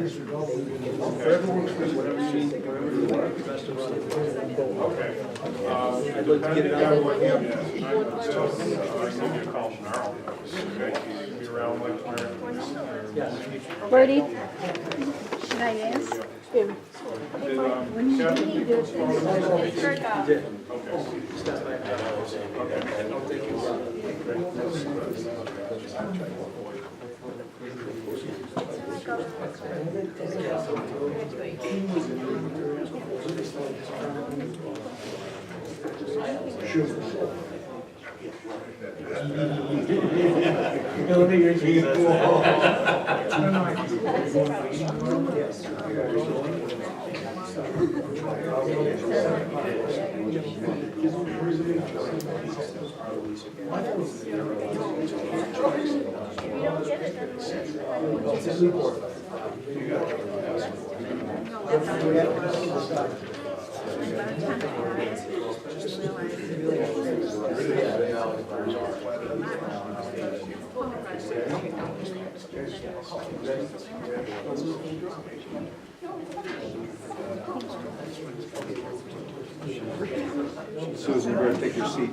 Okay. I'd like to get it out of the way. I'll give you a call tomorrow. Okay, be around like tomorrow. Bertie, should I ask? Did, When you Kevin, do this, Stop by. Susan, you better take your seat.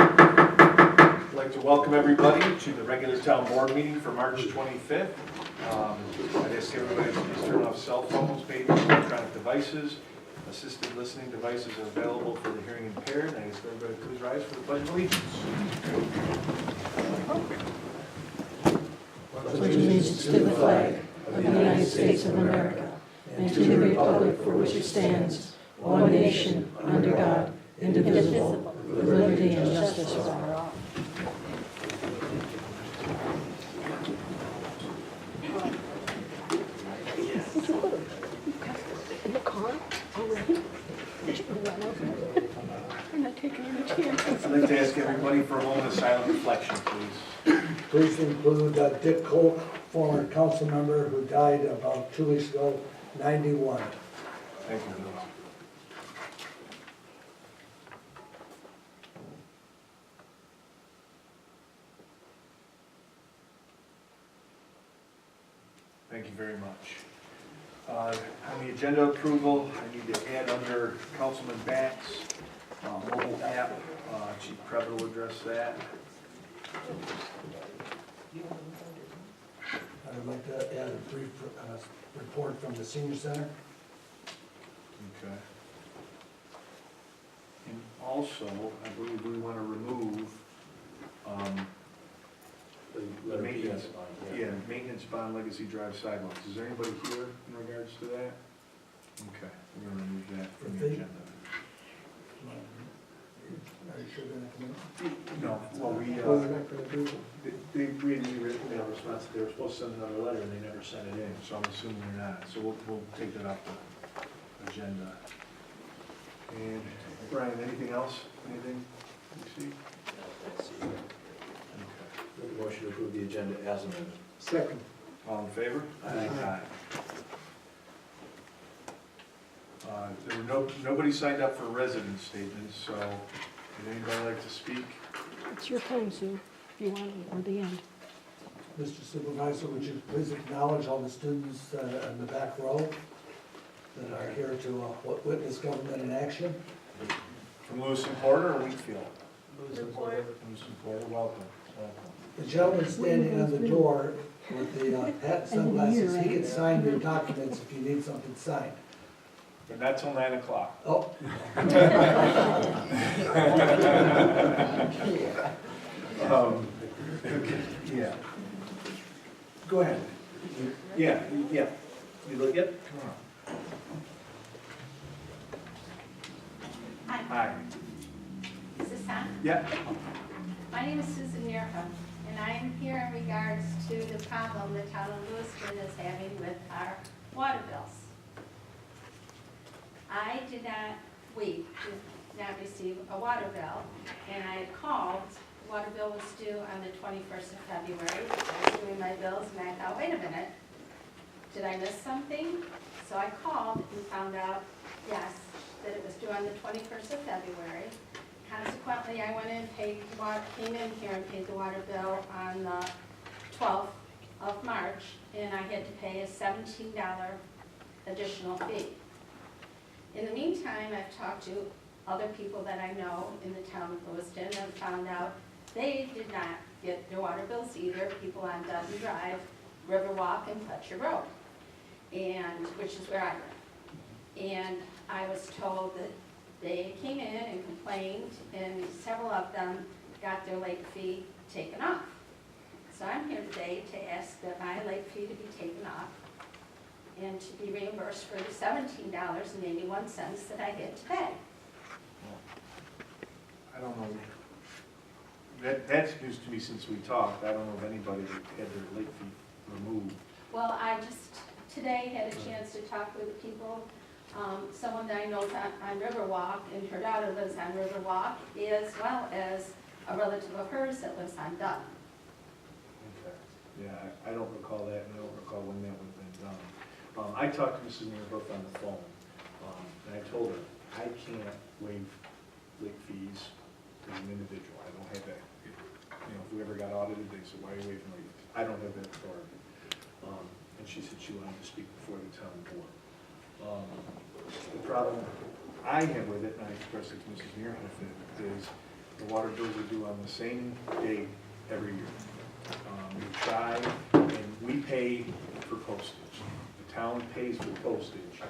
I'd like to welcome everybody to the regular town board meeting for March 25th. I'd ask everybody to please turn off cell phones, maybe electronic devices. Assisted listening devices are available for the hearing impaired. I ask everybody to please rise for the Pledge of Allegiance. Pledge allegiance to the flag of the United States of America and to the republic for which it stands, one nation, under God, indivisible, with liberty and justice for all. In the car already? Did you run over? I'm not taking any chances. I'd like to ask everybody for a moment of silent reflection, please. Please include Dick Kolk, former council member who died about 2 weeks ago, 91. Thank you. Thank you very much. On the agenda approval, I need to add under Councilman Bax, mobile app, Chief Krebs will address that. I'd like to add a brief report from the senior center. Okay. And also, I believe we want to remove, the maintenance, maintenance bond Legacy Drive sidewalks. Is there anybody here in regards to that? Okay, we're gonna remove that from the agenda. Are you sure they're not coming? No, well, we, they agreed to the email response that they were supposed to send another letter and they never sent it in, so I'm assuming they're not. So we'll take that off the agenda. And Brian, anything else? Anything you see? Motion to approve the agenda as amended. Second. All in favor? Aye. There were nobody signed up for residence statements, so would anybody like to speak? It's your turn, Sue, if you want it, or the end. Mr. Supervisor, would you please acknowledge all the students in the back row that are here to witness government in action? From Lewiston Porter or Wheatfield? Lewiston Porter, welcome. The gentleman standing on the door with the hat and sunglasses, he can sign your documents if you need something signed. But not till 9 o'clock. Oh. Yeah. Go ahead. Yeah. You look it? Come on. Hi. Is this on? Yeah. My name is Susan Mirafa, and I'm here in regards to the problem the town of Lewiston is having with our water bills. I did not receive a water bill, and I had called water bill was due on the 21st of February. I was doing my bills and I thought, wait a minute, did I miss something? So I called and found out, yes, that it was due on the 21st of February. Consequently, I went in, came in here and paid the water bill on the 12th of March, and I had to pay a $17 additional fee. In the meantime, I've talked to other people that I know in the town of Lewiston and found out they did not get their water bills either, people on Dutton Drive, Riverwalk, and Fletcher Road, and which is where I live. And I was told that they came in and complained, and several of them got their late fee taken off. So I'm here today to ask that my late fee to be taken off and to be reimbursed for the $17.81 that I had to pay. I don't know, that's news to me since we talked. I don't know if anybody had their late fee removed. Well, I just today had a chance to talk with people. Someone that I know is on Riverwalk, and her daughter lives on Riverwalk, as well as a relative of hers that lives on Dutton. Okay. Yeah, I don't recall that, and I don't recall when that would have been done. I talked to Mrs. Neerhoof on the phone, and I told her, I can't waive late fees as an individual. I don't have that. You know, if we ever got audited, they said, why are you waiving late fees? I don't have that authority. And she said she wanted to speak before the town board. The problem I have with it, and I expressed it to Mrs. Neerhoof, is the water bills are due on the same date every year. We try, and we pay for postage. The town pays for postage.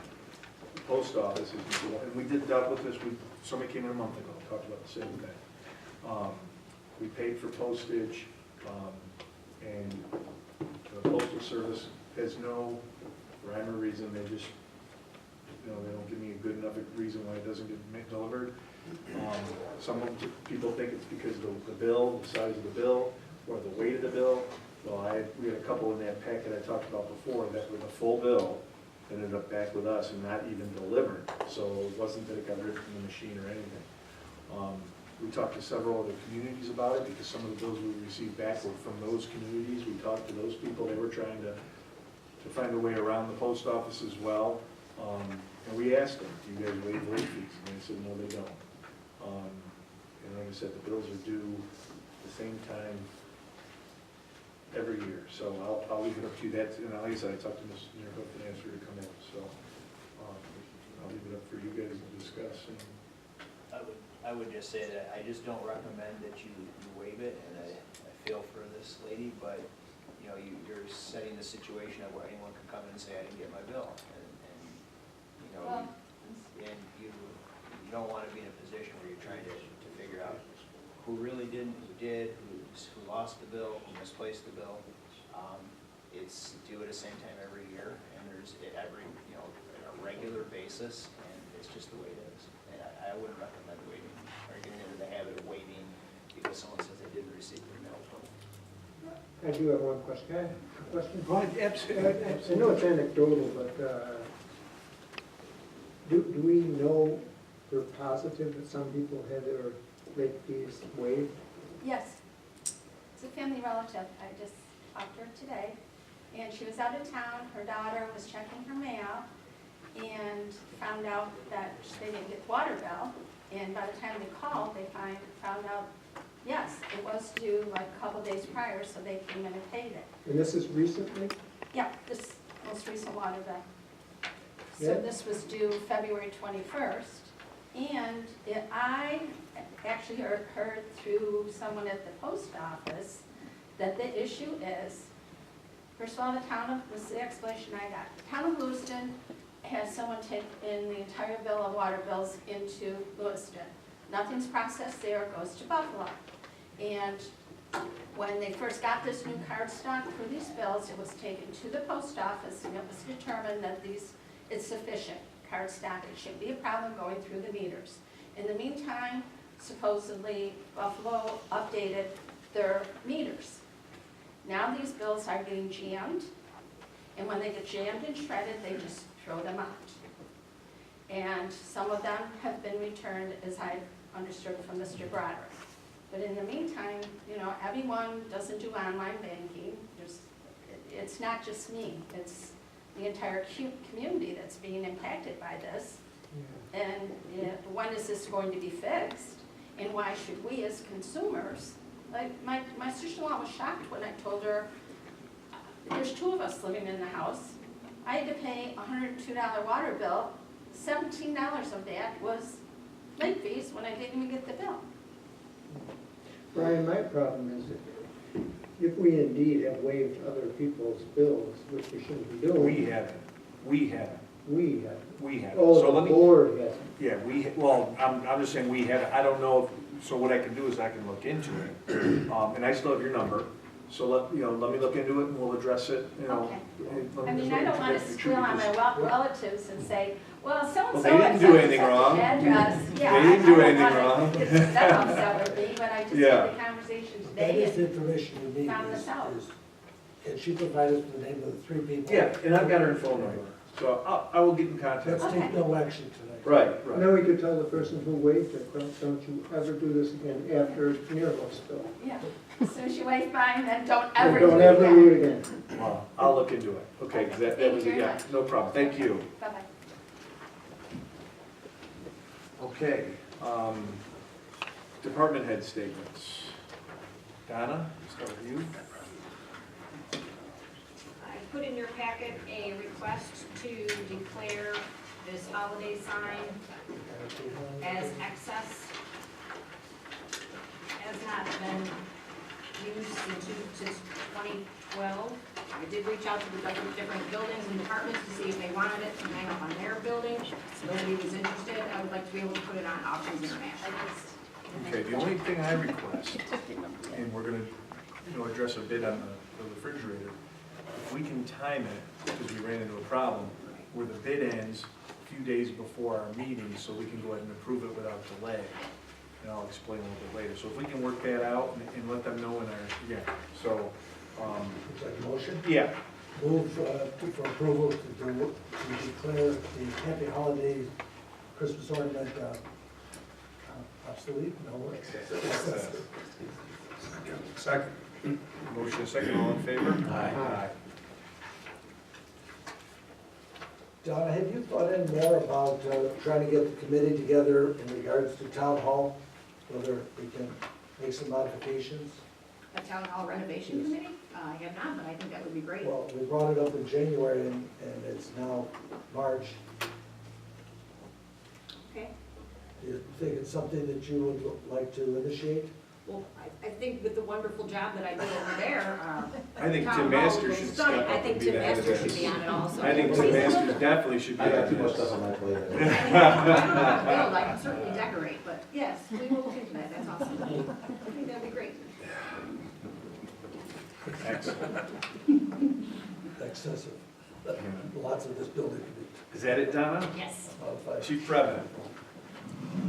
The post office is, and we dealt with this, somebody came in a month ago, talked about the same thing. We paid for postage, and the postal service has no rhyme or reason. They just, you know, they don't give me a good enough reason why it doesn't get delivered. Some people think it's because of the bill, the size of the bill, or the weight of the bill. Well, we had a couple in that packet I talked about before that with a full bill ended up back with us and not even delivered. So it wasn't that it got ripped from the machine or anything. We talked to several other communities about it because some of the bills we received back were from those communities. We talked to those people. They were trying to find a way around the post office as well. And we asked them, do you guys waive late fees? And they said, no, they don't. And like I said, the bills are due the same time every year. So I'll leave it up to you. And like I said, I talked to Ms. Neerhoof and asked her to come in. So I'll leave it up for you guys to discuss. And I would just say that I just don't recommend that you waive it, and I feel for this lady, but you know, you're setting the situation up where anyone can come in and say, I didn't get my bill, and you know, Well, and you don't want to be in a position where you're trying to figure out who really didn't, who did, who lost the bill, who misplaced the bill. It's due at the same time every year, and there's every, you know, on a regular basis, and it's just the way it is. And I wouldn't recommend waiving or getting into the habit of waiving because someone says they didn't receive their mail. I do have one question. Can I have a question? Go ahead, absolutely. I know it's anecdotal, but do we know for positive that some people had their late fees waived? yes, it's a family relative. I just talked to her today, and she was out of town. Her daughter was checking her mail and found out that they didn't get the water bill. And by the time they called, they found out, yes, it was due like a couple days prior, so they came in and paid it. And this is recently? Yeah, this most recent water bill. So Yeah. this was due February 21st, and I actually heard through someone at the post office that the issue is, first of all, this is the explanation I got. The town of Lewiston has someone take in the entire bill of water bills into Lewiston. Nothing's processed there, it goes to Buffalo. And when they first got this new card stock for these bills, it was taken to the post office, and it was determined that it's sufficient card stock. It shouldn't be a problem going through the meters. In the meantime, supposedly Buffalo updated their meters. Now these bills are getting jammed, and when they get jammed and shredded, they just throw them out. And some of them have been returned, as I understood from Mr. Broderick. But in the meantime, you know, everyone doesn't do online banking. It's not just me, it's the entire community that's being impacted by this. And when is this going to be fixed? And why should we as consumers, like my sister-in-law was shocked when I told her, there's 2 of us living in the house. I had to pay a $102 water bill. $17 of that was late fees when I didn't even get the bill. Brian, my problem is if we indeed have waived other people's bills, which we shouldn't be doing. We haven't. We have. So Oh, let the me, board hasn't. yeah, I'm just saying we haven't. I don't know if, so what I can do is I can look into it. And I still have your number. So let me look into it and we'll address it, you know. Okay. I mean, I don't want to squeal on my relatives and say, well, so-and-so. Well, they didn't do anything wrong. Address. Yeah, They didn't do I don't anything wanna wrong. get them upset with me, but I just Yeah. had the conversation That today. is the information you need. Found this out. Can she provide us with the name of the 3 people? Yeah, and I've got her phone number. So I will get in contact. Let's Okay. take no action tonight. Right. Now we could tell the person who waived it, don't you ever do this again after near spill. Yeah, as soon as you wave mine, then don't ever do Don't it ever again. do it again. Well, I'll look into it. Okay, 'cause that Thank was, you very yeah, much. no problem. Thank you. Bye-bye. Okay, department head statements. Donna, start with you. I put in your packet a request to declare this holiday sign as excess. Has not been used since 2012. I did reach out to the different buildings and departments to see if they wanted it to hang up on their building. Nobody was interested. I would like to be able to put it on Auctions International. Okay, the only thing I request, and we're gonna, address a bit on the refrigerator, if we can time it, because we ran into a problem, where the bid ends a few days before our meeting, so we can go ahead and approve it without delay. And I'll explain a little bit later. So if we can work that out and let them know in our, so, Is that a motion? yeah, Move for approval to declare the Happy Holidays Christmas ornament obsolete? No. Second. Motion is second, all in favor? Aye. Donna, have you thought any more about trying to get the committee together in regards to town hall? Whether we can make some modifications? A town hall renovation committee? I have not, but I think that would be great. Well, we brought it up in January and it's now March. Okay. Do you think it's something that you would like to initiate? Well, I think with the wonderful job that I do over there, I think town Tim hall Masters was should stunning. step I up think and be Tim the head of Masters this. should be on it also. I think Tim Masters definitely should be I got on too much this. stuff on my plate. I don't know how to build, I can certainly decorate, but yes, we will look into that, that's awesome. I think that'd be great. Excellent. Excessive. Lots of this building could be Is that it, Donna? Yes. modified. Chief President.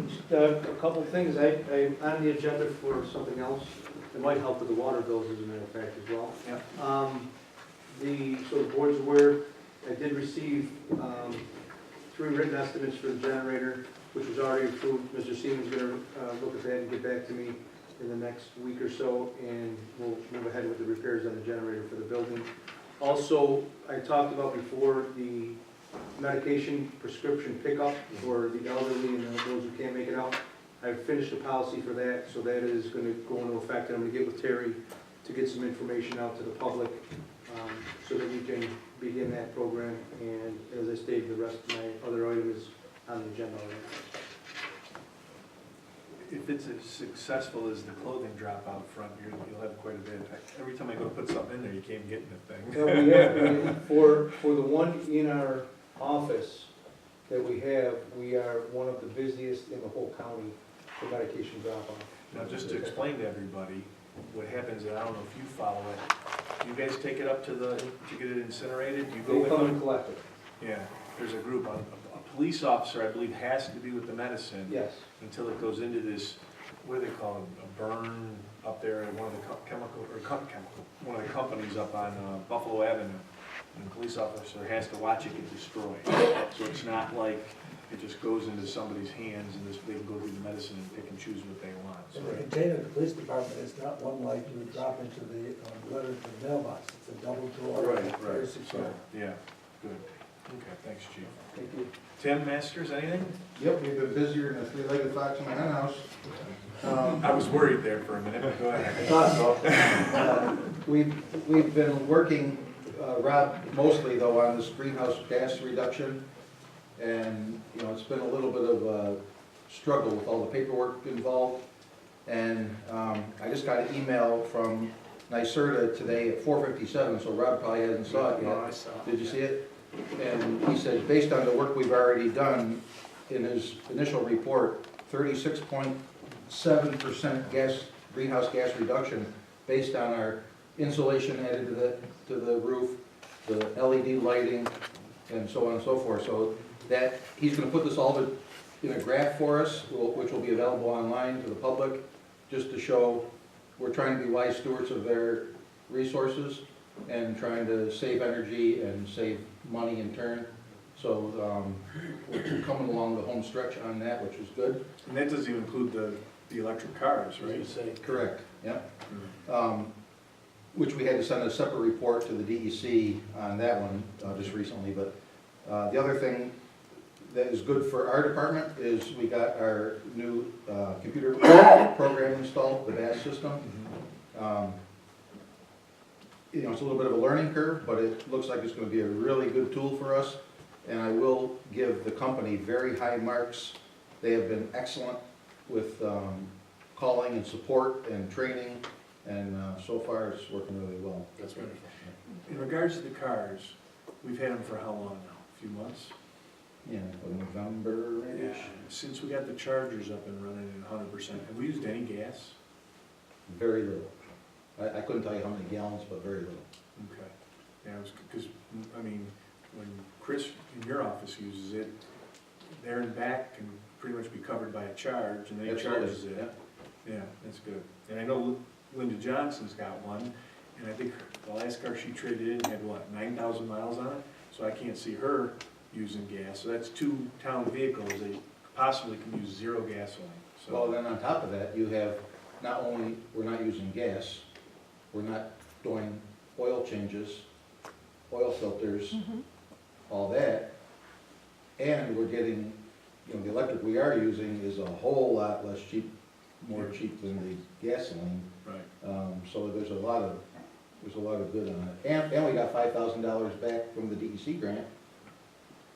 Just a couple of things, I'm on the agenda for something else that might help with the water bills, as a matter of fact, as well. Yeah. So the board's aware, I did receive 3 written estimates for the generator, which was already approved. Mr. Seaman's gonna look at that and get back to me in the next week or so, and we'll move ahead with the repairs on the generator for the building. Also, I talked about before the medication prescription pickup for the elderly and those who can't make it out. I've finished the policy for that, so that is gonna go into effect, and I'm gonna get with Terry to get some information out to the public, so that we can begin that program, and as I stated, the rest of my other item is on the agenda already. If it's as successful as the clothing drop out front, you'll have quite a bit. Every time I go to put something in there, you can't get in the thing. Well, we have, for the one in our office that we have, we are one of the busiest in the whole county for medication drop-off. Now, just to explain to everybody, what happens, and I don't know if you follow it, you guys take it up to get it incinerated, you go They with come and them? collect it, Yeah, there's a group, a police officer, I believe, has to be with the medicine yes. until it goes into this, what do they call it, a burn up there at one of the one of the companies up on Buffalo Avenue. And the police officer has to watch it get destroyed. So it's not like it just goes into somebody's hands and they can go through the medicine and pick and choose what they want. So, And the container at the police department is not one like you would drop into the letter to the mailbox. It's a double door. Very secure. So, yeah, good. Okay, thanks, Chief. Thank you. Tim Masters, anything? Yep, we've been busier than a three-legged fox in my hen house. I was worried there for a minute, but go I ahead. thought so. We've been working, Rob, mostly though, on this greenhouse gas reduction. And, you know, it's been a little bit of a struggle with all the paperwork involved. And I just got an email from NYSERDA today at 4:57, so Rob probably hasn't saw it yet. No, I saw it. Did you see it? And he said, based on the work we've already done, in his initial report, 36.7% greenhouse gas reduction based on our insulation added to the roof, the LED lighting, and so on and so forth. So that, he's gonna put this all in a graph for us, which will be available online to the public, just to show we're trying to be wise stewards of their resources and trying to save energy and save money in turn. So we're coming along the home stretch on that, which is good. And that doesn't even include the electric cars, right? Correct, yeah. Which we had to send a separate report to the DEC on that one just recently. But the other thing that is good for our department is we got our new computer program installed, the BAS system. You know, it's a little bit of a learning curve, but it looks like it's going to be a really good tool for us. And I will give the company very high marks. They have been excellent with calling and support and training, and so far it's working really well. That's wonderful. In regards to the cars, we've had them for how long now? A few months? Yeah, November-ish. Since we got the chargers up and running at 100%, have we used any gas? Very little. I couldn't tell you how many gallons, but very little. Okay. Yeah, it was, because, I mean, when Chris in your office uses it, there and back can pretty much be covered by a charge, and then he charges it. Yeah, that's good. And I know Linda Johnson's got one, and I think the last car she traded in had, what, 9,000 miles on it? So I can't see her using gas. So that's 2 town vehicles that possibly can use 0 gasoline. So, Well, then on top of that, you have, not only, we're not using gas, we're not doing oil changes, oil filters, all that, and we're getting, you know, the electric we are using is a whole lot less cheap, more cheap than the gasoline. right. So there's a lot of good on it. And we got $5,000 back from the DEC grant,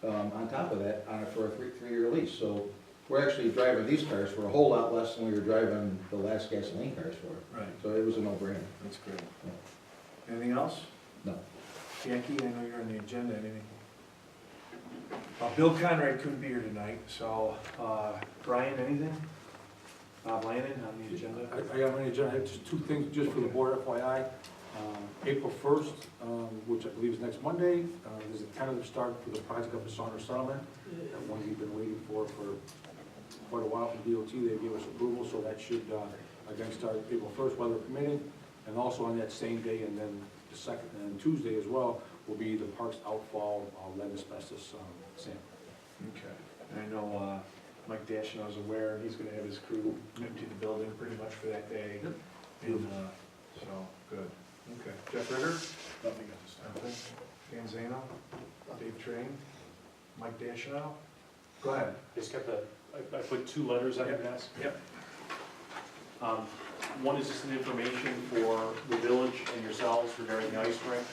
on top of that, for a 3-year lease. So we're actually driving these cars for a whole lot less than we were driving the last gasoline cars for. Right. So it was a no-brainer. That's great. Anything else? No. Jackie, I know you're on the agenda, anything? Bill Conrad couldn't be here tonight, so, Brian, anything? Bob Lannon on the agenda? I got on the agenda, I have just 2 things just for the board FYI. April 1st, which I believe is next Monday, there's a tentative start for the project of the Saunders settlement. One we've been waiting for quite a while from DOT. They gave us approval, so that should, again, start April 1st, weather permitting. And also on that same day, and then the second, and Tuesday as well, will be the park's outfall lead asbestos sample. Okay. And I know Mike Dashnow is aware, he's gonna have his crew empty the building pretty much for that day. And, so, good. Okay. Jeff Ritter? Nothing at this time. Dan Zano? Dave Train? Mike Dashnow? Go ahead. Just got I put 2 letters on your desk. Yep. One is just an information for the village and yourselves regarding the ice rink.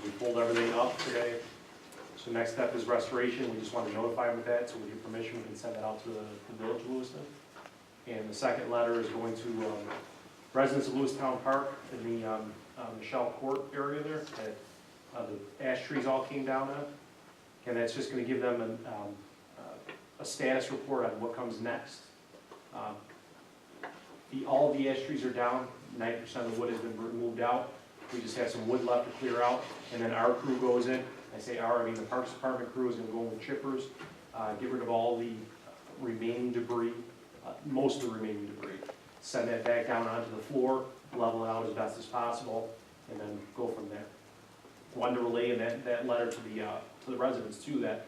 We pulled everything up today. So next step is restoration. We just want to notify them of that, so with your permission, we can send that out to the village of Lewiston. And the second letter is going to residents of Lewistown Park in the Michelle Court area there. That, the ash trees all came down on. And that's just going to give them a status report on what comes next. All the ash trees are down, 90% of the wood has been removed out. We just have some wood left to clear out, and then our crew goes in. I say our, I mean the Parks Department crew is gonna go in with chippers, get rid of all the remaining debris, most of the remaining debris. Send that back down onto the floor, level it out as best as possible, and then go from there. Wanted to relay in that letter to the residents too, that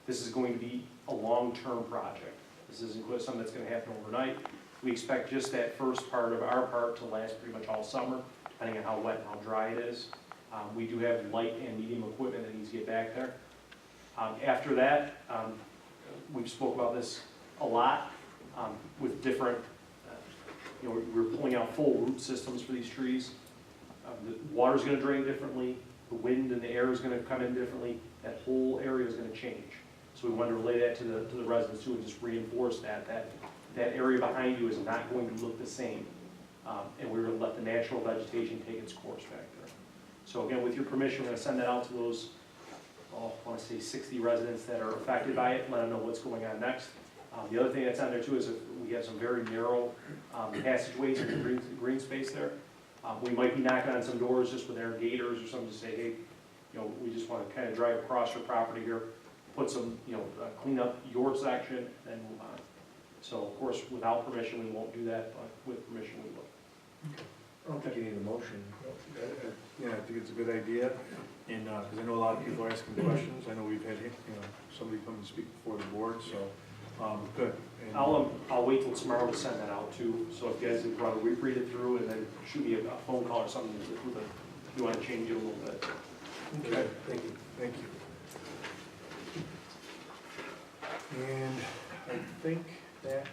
this is going to be a long-term project. This isn't something that's gonna happen overnight. We expect just that first part of our part to last pretty much all summer, depending on how wet and how dry it is. We do have light and medium equipment that needs to get back there. After that, we've spoke about this a lot with different, we're pulling out full root systems for these trees. The water's gonna drain differently, the wind and the air is gonna come in differently, that whole area is gonna change. So we wanted to relay that to the residents too, and just reinforce that area behind you is not going to look the same. And we're gonna let the natural vegetation take its course back there. So again, with your permission, we're gonna send that out to those, I wanna say 60 residents that are affected by it, and let them know what's going on next. The other thing that's on there too is that we have some very narrow passageways in the green space there. We might be knocking on some doors just with our gators or something to say, hey, we just want to kind of drive across your property here, put some, clean up your section and move on. So of course, without permission, we won't do that, but with permission, we will. I don't think you need a motion. Yeah, I think it's a good idea, and, because I know a lot of people are asking questions, I know we've had, somebody come and speak before the board, so, good. And I'll wait till tomorrow to send that out too, so if you guys would rather read it through and then shoot me a phone call or something, if you want to change it a little bit. Okay, thank you. Thank you. And I think that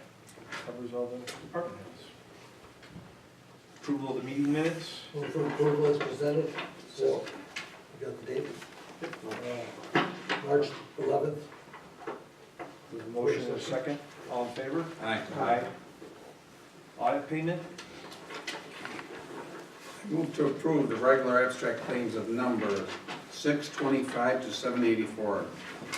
covers all the department heads. Approval of the meeting minutes? Move for approval as presented. So, you got the date? March 11th. With a motion and a second, all in favor? Aye. Aye. Audit payment? Move to approve the regular abstract claims of number 625 to 784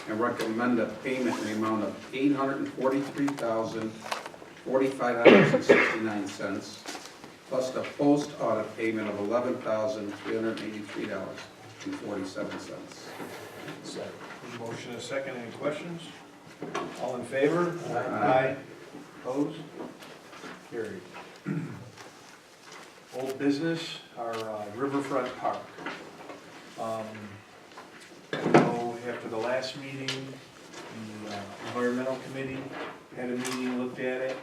and recommend a payment in the amount of $843,045.69 plus the post-audit payment of $11,383.47. Second. Motion and a second, any questions? All in favor? Aye. Opposed? Carried. Old business, our Riverfront Park. I know after the last meeting, the environmental committee had a meeting, looked at it.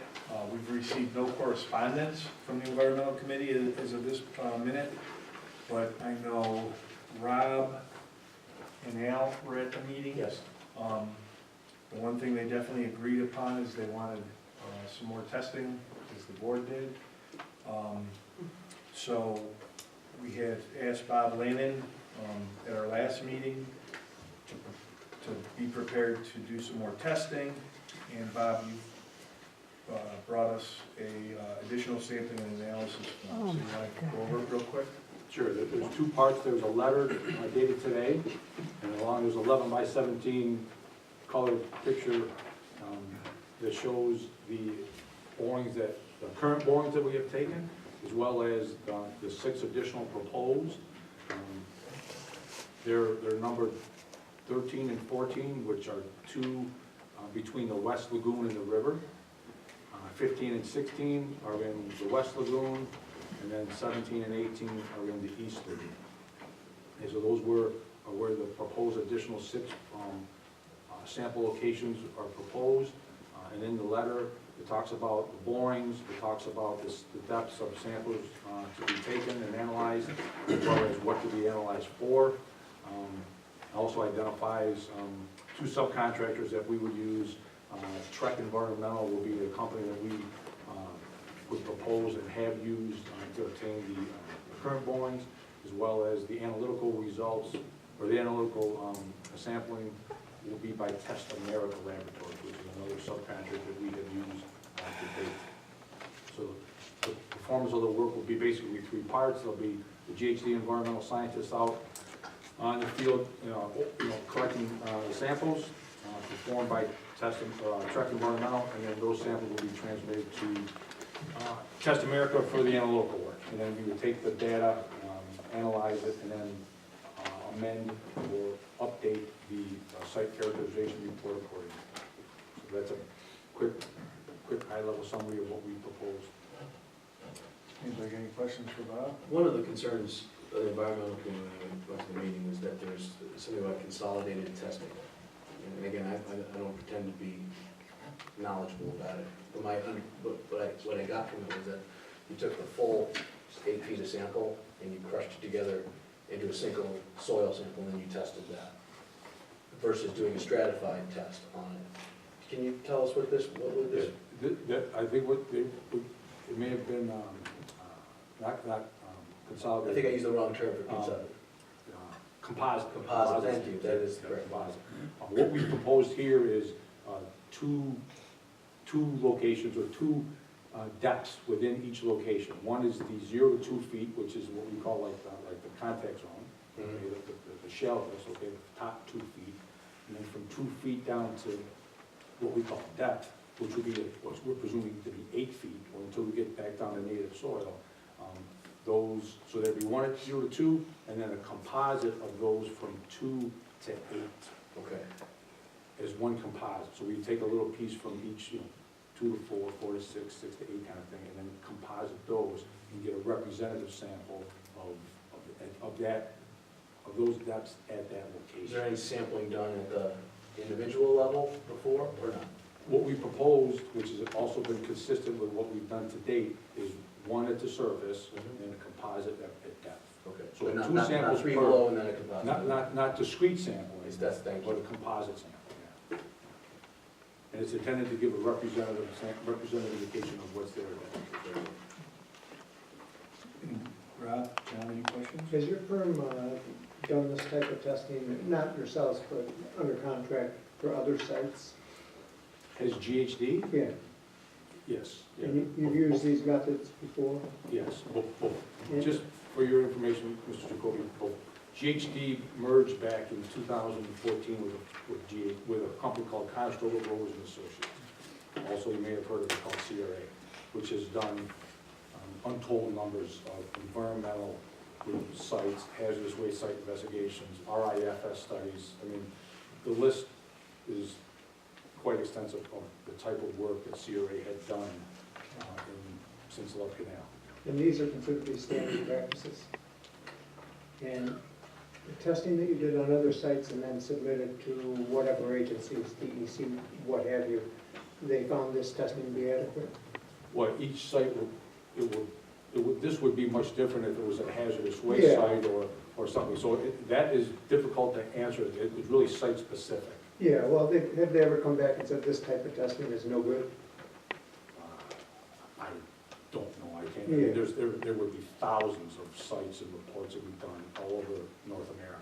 We've received no correspondence from the environmental committee as of this minute, but I know Rob and Al were at the meeting. Yes. The one thing they definitely agreed upon is they wanted some more testing, as the board did. So we had asked Bob Lannon at our last meeting to be prepared to do some more testing. And Bob, you brought us a additional sampling and analysis form. So you want to go over it real quick? Sure, there's two parts. There's a letter dated today, and along there's 11 by 17 colored picture that shows the borings the current borings that we have taken, as well as the 6 additional proposed. They're numbered 13 and 14, which are 2 between the West Lagoon and the river. 15 and 16 are in the West Lagoon, and then 17 and 18 are in the East Lagoon. And so those were where the proposed additional 6 sample locations are proposed. And in the letter, it talks about the borings, it talks about the depths of samples to be taken and analyzed, as well as what to be analyzed for. Also identifies 2 subcontractors that we would use. Trek Environmental will be the company that we would propose and have used to obtain the current borings, as well as the analytical results, or the analytical sampling will be by Test America Laboratories, which is another subcontractor that we have used to date. So the performance of the work will be basically 3 parts. There'll be the GHD environmental scientists out on the field, collecting the samples performed by Trek Environmental, and then those samples will be transmitted to Test America for the analytical work. And then we would take the data, analyze it, and then amend or update the site characterization report accordingly. So that's a quick high-level summary of what we proposed. Anybody got any questions for Bob? One of the concerns of the environmental community when we went to the meeting was that there's something about consolidated testing. and again, I don't pretend to be knowledgeable about it, but what I got from it was that you took the full 8 feet of sample and you crushed it together into a single soil sample, and then you tested that, versus doing a stratified test on it. Can you tell us what would this? I think it may have been, not consolidated. I think I used the wrong term for pizza. Composite. Composite, thank you, that is correct. Composite. What we proposed here is two locations, or two depths within each location. One is the 0 to 2 feet, which is what we call like the contact zone, okay, the shell is, okay, the top 2 feet. And then from 2 feet down to what we call depth, which would be, what we're presuming to be 8 feet, or until we get back down to native soil. So there'd be one at 0 to 2, and then a composite of those from 2 to 8. Okay. As one composite. So we take a little piece from each, 2 to 4, 4 to 6, 6 to 8 kind of thing, and then composite those and get a representative sample of those depths at that location. Is there any sampling done at the individual level before, or not? What we proposed, which has also been consistent with what we've done to date, is one at the surface and a composite at depth. Okay. So But two samples not 3 per- below and then a composite? Not discrete sampling, That's, thank but you. a composite sample, yeah. And it's intended to give a representative indication of what's there. Rob, John, any questions? Has your firm done this type of testing, not yourselves, but under contract for other sites? Has GHD? Yeah. Yes. Yeah. And you've used these methods before? Yes, both. Yeah. Just for your information, Mr. Jacoby, both. GHD merged back in 2014 with a company called Conestoga Growers and Associates. Also, you may have heard of it called CRA, which has done untold numbers of environmental sites, hazardous waste site investigations, RIFS studies. I mean, the list is quite extensive of the type of work that CRA had done since Love Canal. And these are considered to be standard practices. And the testing that you did on other sites and then submitted to whatever agencies, DEC, what have you, they found this testing to be adequate? Well, each site this would be much different if it was a hazardous waste site or something. So that is difficult to answer. It's really site specific. Yeah, well, have they ever come back and said this type of testing is no good? I don't know, I can't, Yeah. there would be thousands of sites and reports that we've done all over North America.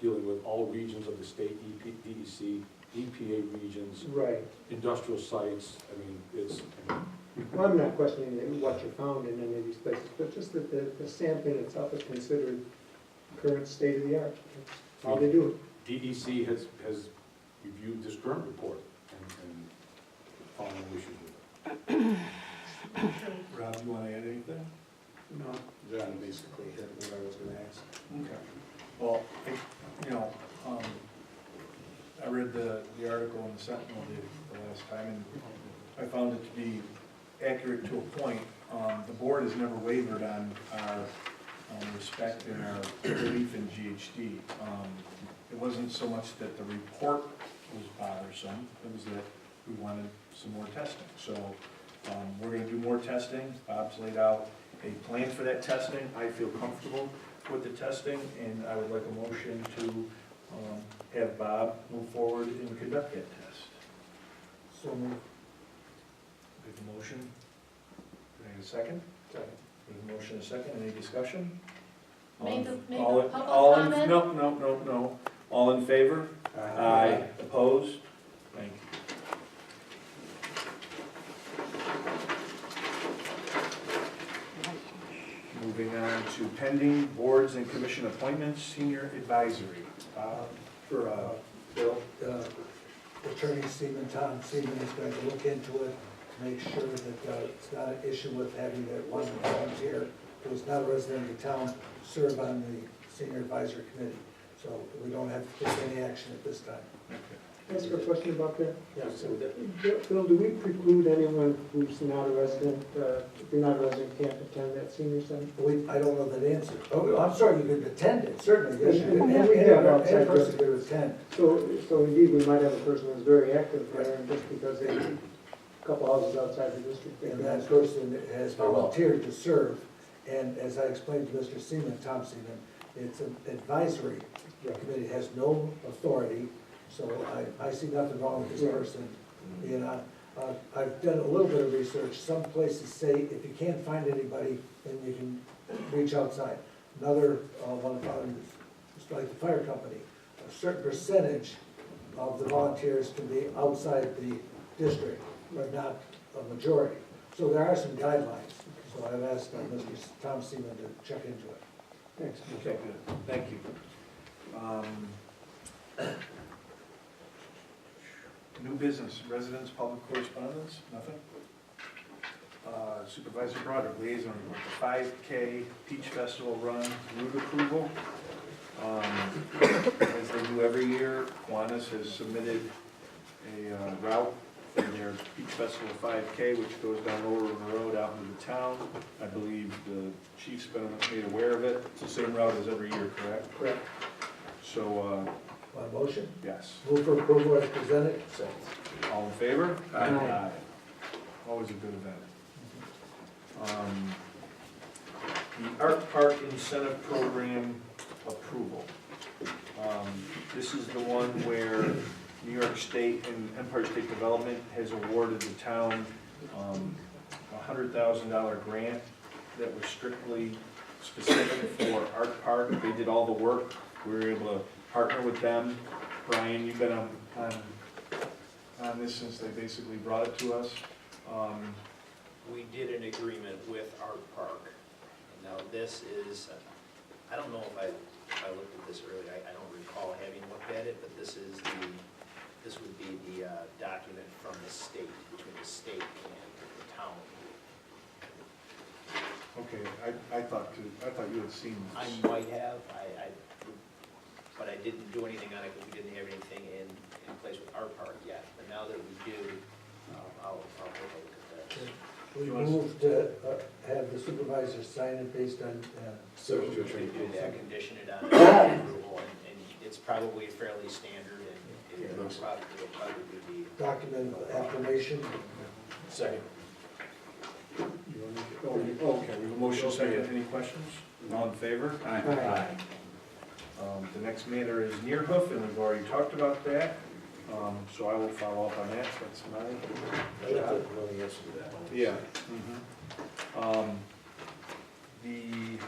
Dealing with all regions of the state, DEC, EPA regions, Right. industrial sites. I mean, it's. Well, I'm not questioning what you found in any of these places, but just that the sampling itself is considered current state of the art. That's how they do it. DEC has reviewed this current report and found no issues with it. Rob, you want to add anything? No, John basically hit what I was going to ask. Okay. Well, I read the article in the Sentinel the last time, and I found it to be accurate to a point. The board has never wavered on our respect and our belief in GHD. It wasn't so much that the report was bothersome, it was that we wanted some more testing. So we're going to do more testing. Bob's laid out a plan for that testing. I feel comfortable with the testing, and I would like a motion to have Bob move forward and conduct that test. So moved. We have a motion. Can I get a second? Second. We have a motion and a second. Any discussion? Make the public all in, comment? No. All in favor? Aye. Opposed? Thank you. Moving on to pending boards and commission appointments, senior advisory. For Bill, Attorney Tom Seaman is going to look into it, to make sure that it's not an issue with having that one volunteer who is not a resident of the town serve on the senior advisory committee. So we don't have to take any action at this time. Okay. Ask a question about that? Yeah, so Bill, do we preclude anyone who's not a resident, if you're not a resident, can't attend that senior center? I don't know that answer. Oh, I'm sorry, you could attend it, certainly, yes, you could. And And we have any outside person could attend. So indeed, we might have a person who's very active there, and just because they, a couple houses outside the district. And that person has volunteered to serve. And as I explained to Mr. Seaman, Tom Seaman, it's an advisory committee, has no authority. So I see nothing wrong with this person. You know, I've done a little bit of research. Some places say if you can't find anybody, then you can reach outside. Another one found is like the fire company. A certain percentage of the volunteers can be outside the district, but not a majority. So there are some guidelines. So I've asked Mr. Tom Seaman to check into it. Thanks. Okay, good, thank you. New business, residents, public correspondence, nothing? Supervisor Broderick, liaison report, the 5K Peach Festival run route approval. As they do every year, Kiwanis has submitted a route for their Peach Festival 5K, which goes down Lower River Road out into the town. I believe the chief's been made aware of it. It's the same route as every year, correct? Correct. So, Motion? yes. Move for approval as presented? Second. All in favor? Aye. Always a good event. The Art Park Incentive Program approval. This is the one where New York State and Empire State Development has awarded the town a $100,000 grant that was strictly specific for Art Park. They did all the work. We were able to partner with them. Brian, you've been on this since they basically brought it to us. We did an agreement with Art Park. Now this is, I don't know if I looked at this earlier, I don't recall having looked at it, but this would be the document from the state, between the state and the town. Okay, I thought you had seen I this. might have, but I didn't do anything on it because we didn't have anything in place with Art Park yet. But now that we do, I'll take a look at that. We moved to have the supervisor sign it based on, So we could do that, condition it on approval, and it's probably fairly standard, and it'll probably be. document affirmation. Second. Okay, we have a motion second. Any questions? All in favor? Aye. The next matter is Nearhoof, and we've already talked about that. So I will follow up on that. That's mine. I don't know the answer to that. Yeah. The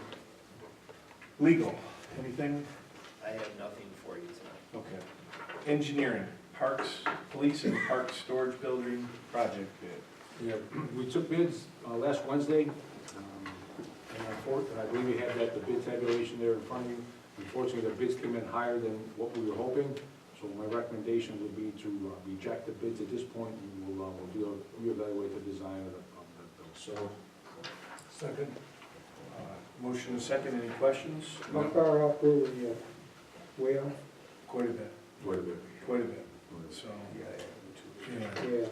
legal, anything? I have nothing for you tonight. Okay. Engineering, parks, police and park storage building project bid. Yeah, we took bids last Wednesday, and I believe we have the bid tabulation there in front of you. Unfortunately, the bids came in higher than what we were hoping, so my recommendation would be to reject the bids at this point, and we'll reevaluate the design of the building. So, Second. Motion and second, any questions? How far off were we, way off? Quite a bit, Quite a bit. quite a bit, so. Yeah.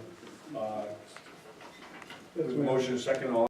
Yeah. Motion and second, all